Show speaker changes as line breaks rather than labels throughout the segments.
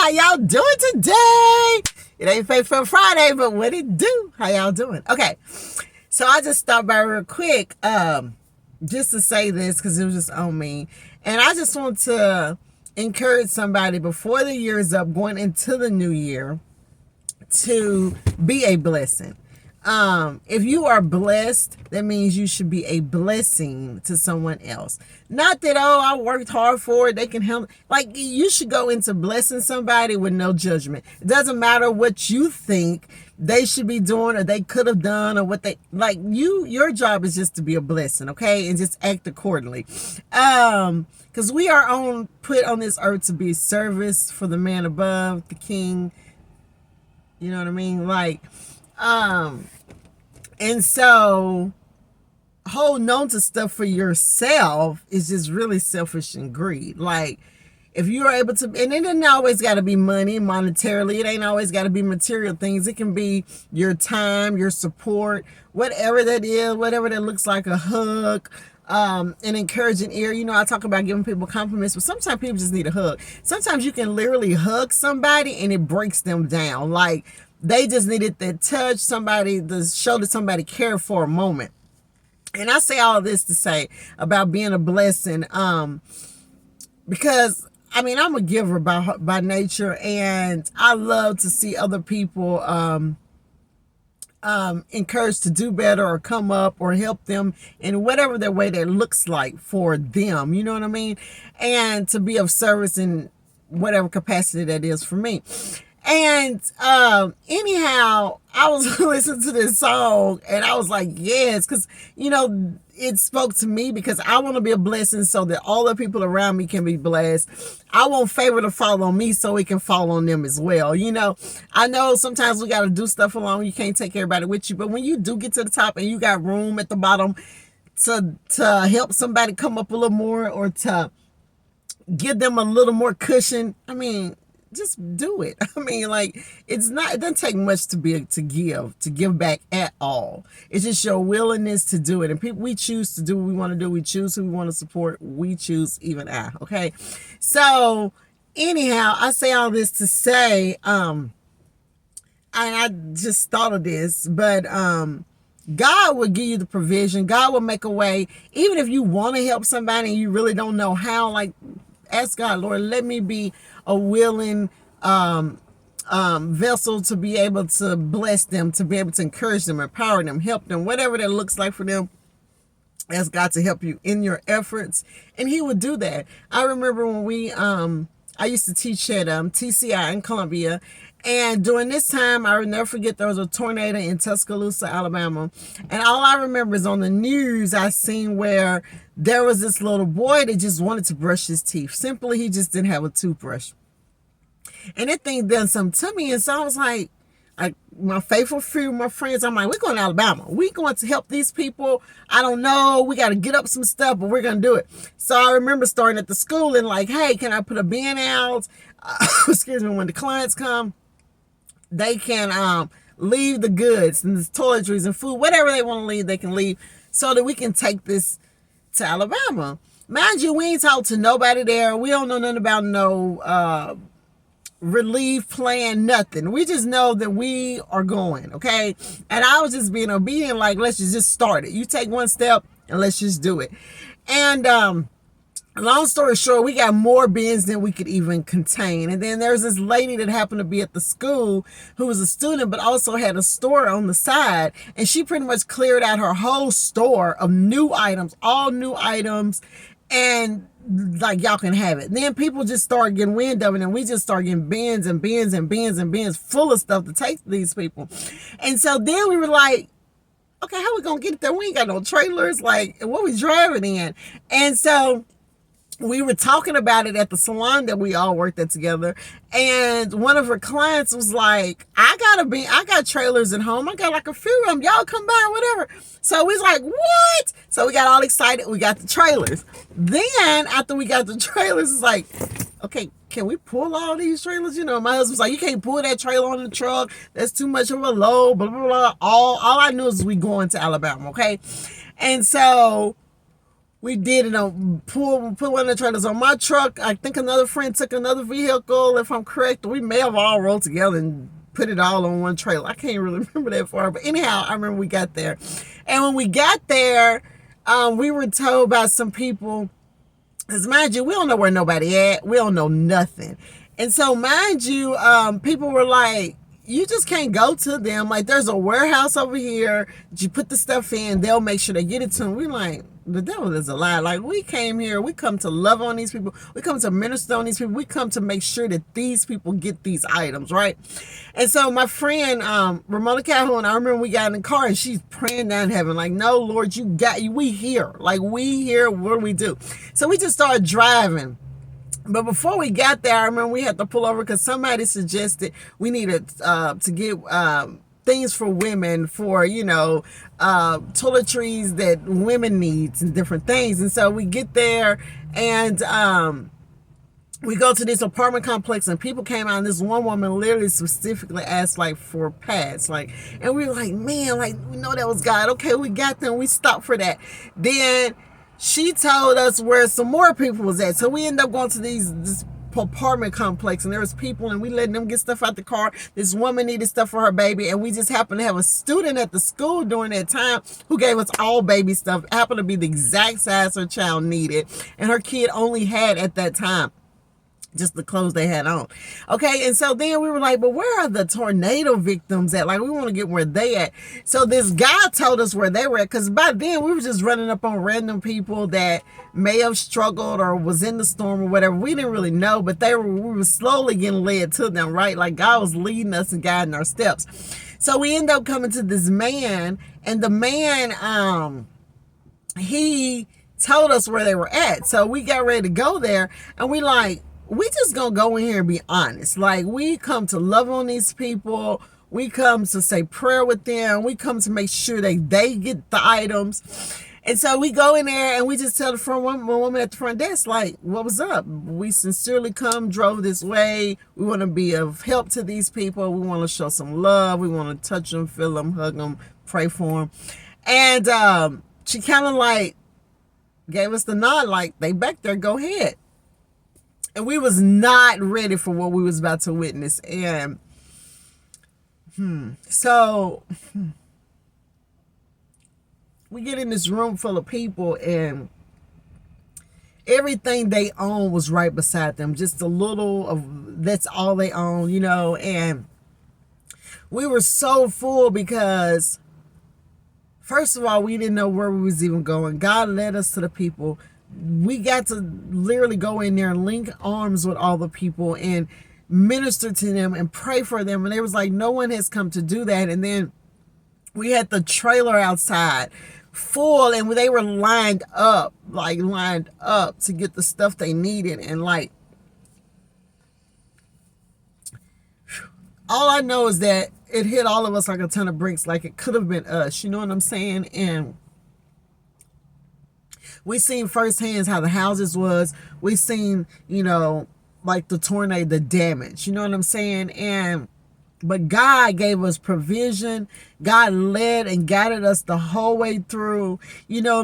How y'all doing today? It ain't Faithful Friday, but what it do? How y'all doing? Okay, so I just stopped by real quick, just to say this because it was just on me, and I just want to encourage somebody before the year is up, going into the new year, to be a blessing. If you are blessed, that means you should be a blessing to someone else. Not that, oh, I worked hard for it, they can help. Like, you should go into blessing somebody with no judgment. It doesn't matter what you think they should be doing or they could have done or what they like. Your job is just to be a blessing, okay? And just act accordingly. Because we are put on this earth to be service for the man above, the king. You know what I mean? Like, and so holding on to stuff for yourself is just really selfish and greed. Like, if you're able to, and it doesn't always got to be money monetarily, it ain't always got to be material things. It can be your time, your support, whatever that is, whatever that looks like, a hug, an encouraging ear. You know, I talk about giving people compliments, but sometimes people just need a hug. Sometimes you can literally hug somebody and it breaks them down. Like, they just needed that touch, somebody to show that somebody cared for a moment. And I say all this to say about being a blessing, because I mean, I'm a giver by nature, and I love to see other people encouraged to do better or come up or help them in whatever their way that looks like for them. You know what I mean? And to be of service in whatever capacity that is for me. And anyhow, I was listening to this song and I was like, yes, because, you know, it spoke to me because I want to be a blessing so that all the people around me can be blessed. I want favor to fall on me so it can fall on them as well. You know, I know sometimes we got to do stuff alone. You can't take everybody with you. But when you do get to the top and you got room at the bottom to help somebody come up a little more or to give them a little more cushion, I mean, just do it. I mean, like, it doesn't take much to give back at all. It's just your willingness to do it. And people, we choose to do what we want to do. We choose who we want to support. We choose even I. Okay. So anyhow, I say all this to say, and I just thought of this, but, God will give you the provision. God will make a way. Even if you want to help somebody and you really don't know how, like, ask God, Lord, let me be a willing vessel to be able to bless them, to be able to encourage them, empower them, help them, whatever that looks like for them. Ask God to help you in your efforts, and He would do that. I remember when I used to teach at TCI in Columbia, and during this time, I will never forget, there was a tornado in Tuscaloosa, Alabama, and all I remember is on the news, I seen where there was this little boy that just wanted to brush his teeth. Simply, he just didn't have a toothbrush. And that thing done something to me, and so I was like, my faithful few, my friends, I'm like, we're going to Alabama. We're going to help these people. I don't know. We got to get up some stuff, but we're going to do it. So I remember starting at the school and like, hey, can I put a bin out? Excuse me, when the clients come, they can leave the goods and the toiletries and food, whatever they want to leave, they can leave so that we can take this to Alabama. Mind you, we ain't talked to nobody there. We don't know nothing about no relief plan, nothing. We just know that we are going, okay? And I was just being obedient, like, let's just start it. You take one step and let's just do it. And long story short, we got more bins than we could even contain. And then there's this lady that happened to be at the school who was a student but also had a store on the side, and she pretty much cleared out her whole store of new items, all new items, and like, y'all can have it. And then people just started getting wind of it, and we just started getting bins and bins and bins and bins full of stuff to take to these people. And so then we were like, okay, how we gonna get it there? We ain't got no trailers, like, what we driving in? And so we were talking about it at the salon that we all worked at together, and one of her clients was like, I got trailers at home. I got like a few of them. Y'all come by or whatever. So we was like, what? So we got all excited. We got the trailers. Then after we got the trailers, it's like, okay, can we pull all these trailers? You know, my husband's like, you can't pull that trailer on the truck. That's too much of a load, blah, blah, blah. All I knew is we going to Alabama, okay? And so We did it on put one of the trailers on my truck. I think another friend took another vehicle, if I'm correct. We may have all rolled together and put it all on one trailer. I can't really remember that far, but anyhow, I remember we got there. And when we got there, we were told by some people, because mind you, we don't know where nobody at. We don't know nothing. And so mind you, people were like, you just can't go to them. Like, there's a warehouse over here. You put the stuff in, they'll make sure they get it to them. We're like, the devil is a lie. Like, we came here, we come to love on these people. We come to minister on these people. We come to make sure that these people get these items, right? And so my friend, Ramona Calhoun, I remember we got in the car and she's praying down heaven, like, no, Lord, you got you. We here. Like, we here. What do we do? So we just started driving. But before we got there, I remember we had to pull over because somebody suggested we needed to get things for women, for, toiletries that women needs and different things. And so we get there and we go to this apartment complex and people came out and this one woman literally specifically asked like for pads. Like, and we were like, man, like, we know that was God. Okay, we got them. We stopped for that. Then she told us where some more people was at. So we ended up going to this apartment complex and there was people and we letting them get stuff out the car. This woman needed stuff for her baby and we just happened to have a student at the school during that time who gave us all baby stuff. It happened to be the exact size her child needed and her kid only had at that time just the clothes they had on. Okay, and so then we were like, but where are the tornado victims at? Like, we want to get where they at. So this guy told us where they were at, because by then we were just running up on random people that may have struggled or was in the storm or whatever. We didn't really know, but we were slowly getting led to them, right? Like, God was leading us and guiding our steps. So we end up coming to this man, and the man, he told us where they were at. So we got ready to go there, and we just gonna go in here and be honest. Like, we come to love on these people. We come to say prayer with them. We come to make sure they get the items. And so we go in there and we just tell the front woman at the front desk, like, what was up? We sincerely drove this way. We want to be of help to these people. We want to show some love. We want to touch them, feel them, hug them, pray for them. And she kind of like gave us the nod, like, they back there, go ahead. And we was not ready for what we was about to witness. And so we get in this room full of people and everything they own was right beside them. Just a little of, that's all they own, and we were so full because, first of all, we didn't know where we was even going. God led us to the people. We got to literally go in there and link arms with all the people and minister to them and pray for them. And there was like, no one has come to do that. And then we had the trailer outside full and they were lined up to get the stuff they needed. And like, all I know is that it hit all of us like a ton of bricks. Like, it could have been us, you know what I'm saying? And we seen firsthand how the houses was. We seen, like the tornado, the damage. You know what I'm saying? But God gave us provision. God led and guided us the whole way through.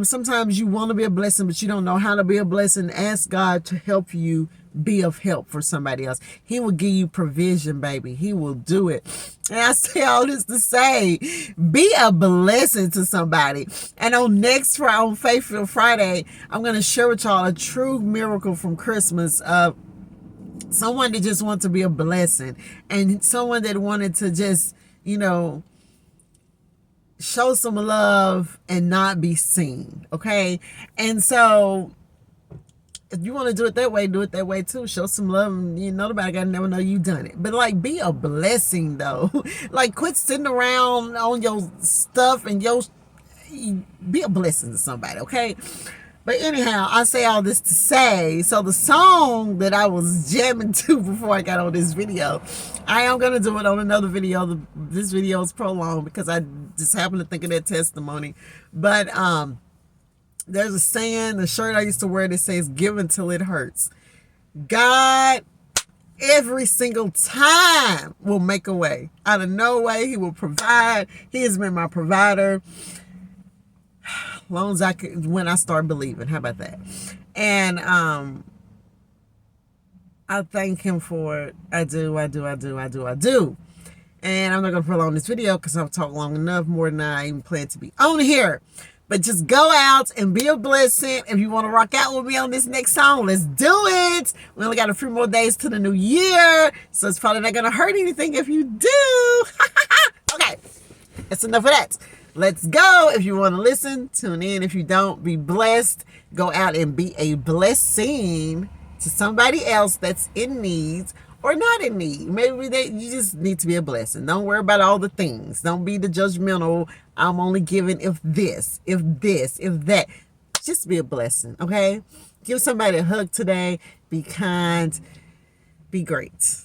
Sometimes you want to be a blessing, but you don't know how to be a blessing. Ask God to help you be of help for somebody else. He will give you provision, baby. He will do it. And I say all this to say, be a blessing to somebody. And on Faithful Friday, I'm going to share with y'all a true miracle from Christmas of someone that just wanted to be a blessing and someone that wanted to just, show some love and not be seen. Okay. And so if you want to do it that way, do it that way too. Show some love. And nobody got to never know you done it. But like, be a blessing though. Like, quit sitting around on your stuff and be a blessing to somebody. Okay. But anyhow, I say all this to say, so the song that I was jamming to before I got on this video, I am going to do it on another video. This video is prolonged because I just happened to think of that testimony. But there's a saying, the shirt I used to wear that says, give until it hurts. God, every single time, will make a way. Out of no way, he will provide. He has been my provider. long as I could, when I start believing. How about that? And I thank him for it. I do. And I'm not going to prolong this video because I've talked long enough, more than I even plan to be on here. But just go out and be a blessing. If you want to rock out with me on this next song, let's do it. We only got a few more days to the new year, so it's probably not going to hurt anything if you do. Okay, that's enough of that. Let's go. If you want to listen, tune in. If you don't, be blessed. Go out and be a blessing to somebody else that's in need or not in need. Maybe you just need to be a blessing. Don't worry about all the things. Don't be the judgmental, I'm only giving if this, if that. Just be a blessing, okay? Give somebody a hug today. Be kind. Be great.